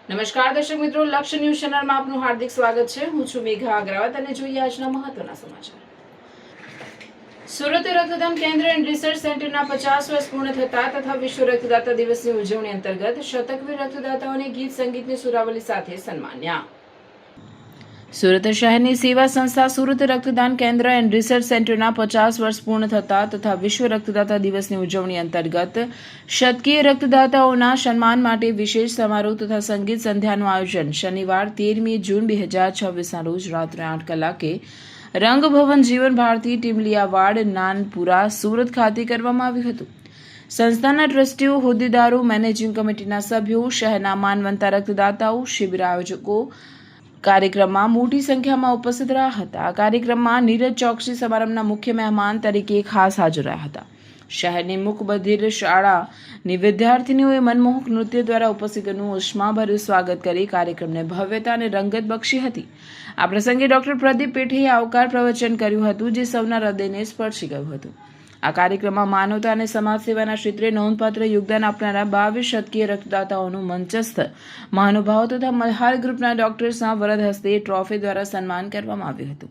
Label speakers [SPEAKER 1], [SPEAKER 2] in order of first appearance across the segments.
[SPEAKER 1] નમસ્કાર દર્શક મિત્રો, લક્ષ્ય ન્યૂઝ ચેનલમાં આપનું હાર્દિક સ્વાગત છે. હું છું મેઘા અગ્રવાલ અને જોઈએ આજના મહત્વના સમાચાર. સુરત રક્તદાન કેન્દ્ર એન્ડ રિસર્ચ સેન્ટરના 50 વર્ષ પૂર્ણ થતા તથા વિશ્વ રક્તદાતા દિવસની ઉજવણી અંતર્ગત શતકવીર રક્તદાતાઓને ગીત સંગીતની સુરાવલી સાથે સન્માન્યા. સુરત શહેરની સેવા સંસ્થા સુરત રક્તદાન કેન્દ્ર એન્ડ રિસર્ચ સેન્ટરના 50 વર્ષ પૂર્ણ થતા તથા વિશ્વ રક્તદાતા દિવસની ઉજવણી અંતર્ગત શતકીય રક્તદાતાઓના સન્માન માટે વિશેષ સમારોહ તથા સંગીત સંધ્યાનું આયોજન શનિવાર 13મી જૂન 2026ના રોજ રાત્રે 8 કલાકે રંગભવન જીવન ભારતી ટીમલિયાવાડ નાનપુરા સુરત ખાતે કરવામાં આવ્યું હતું. સંસ્થાના ટ્રસ્ટીઓ, હોદ્દેદારો, મેનેજિંગ કમિટીના સભ્યો, શહેરના માનવંતા રક્તદાતાઓ, શિબિર આયોજકો કાર્યક્રમમાં મોટી સંખ્યામાં ઉપસ્થિત રહ્યા હતા. આ કાર્યક્રમમાં નીરજ ચોકસી સમારંભના મુખ્ય મહેમાન તરીકે ખાસ હાજર રહ્યા હતા. શહેરની મુકબધિર શાળાની વિદ્યાર્થીનીઓએ મનમોહક નૃત્ય દ્વારા ઉપસ્થિતોનું ઉષ્માભર્યું સ્વાગત કરી કાર્યક્રમને ભવ્યતા અને રંગત બક્ષી હતી. આ પ્રસંગે ડોક્ટર પ્રદીપ પેઠીએ આવકાર પ્રવચન કર્યું હતું, જે સૌના હૃદયને સ્પર્શી ગયું હતું. આ કાર્યક્રમમાં માનવતા અને સમાજ સેવાના ક્ષેત્રે નોંધપાત્ર યોગદાન આપનારા 22 શતકીય રક્તદાતાઓનું મંચસ્થ મહાનુભાવો તથા મલ્હાર ગ્રુપના ડોક્ટર્સના વરદ હસ્તે ટ્રોફી દ્વારા સન્માન કરવામાં આવ્યું હતું.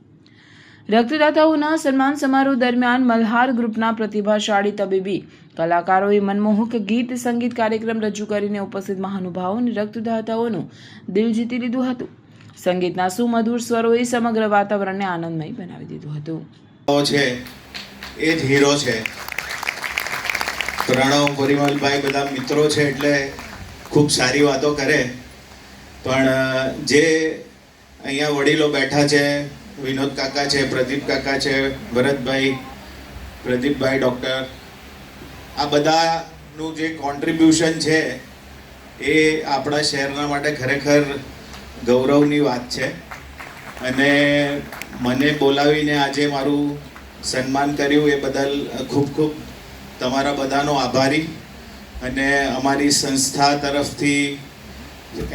[SPEAKER 1] રક્તદાતાઓના સન્માન સમારોહ દરમિયાન મલ્હાર ગ્રુપના પ્રતિભાશાળી તબીબી કલાકારોએ મનમોહક ગીત સંગીત કાર્યક્રમ રજૂ કરીને ઉપસ્થિત મહાનુભાવો અને રક્તદાતાઓનું દિલ જીતી લીધું હતું. સંગીતના સુમધુર સ્વરોએ સમગ્ર વાતાવરણને આનંદમય બનાવી દીધું હતું.
[SPEAKER 2] એ જ હીરો છે. પ્રણવ, પરિમલભાઈ બધા મિત્રો છે એટલે ખૂબ સારી વાતો કરે, પણ જે અહીંયા વડીલો બેઠા છે, વિનોદ કાકા છે, પ્રદીપ કાકા છે, ભરતભાઈ, પ્રદીપભાઈ ડૉક્ટર, આ બધાનું જે કોન્ટ્રીબ્યુશન છે એ આપણા શહેરના માટે ખરેખર ગૌરવની વાત છે. અને મને બોલાવીને આજે મારું સન્માન કર્યું એ બદલ ખૂબ ખૂબ તમારા બધાનો આભારી. અને અમારી સંસ્થા તરફથી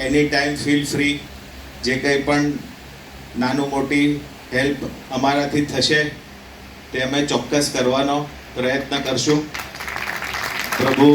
[SPEAKER 2] એની ટાઈમ ફીલ ફ્રી, જે કંઈ પણ નાનું મોટી હેલ્પ અમારાથી થશે તે અમે ચોક્કસ કરવાનો પ્રયત્ન કરશું. પ્રભુ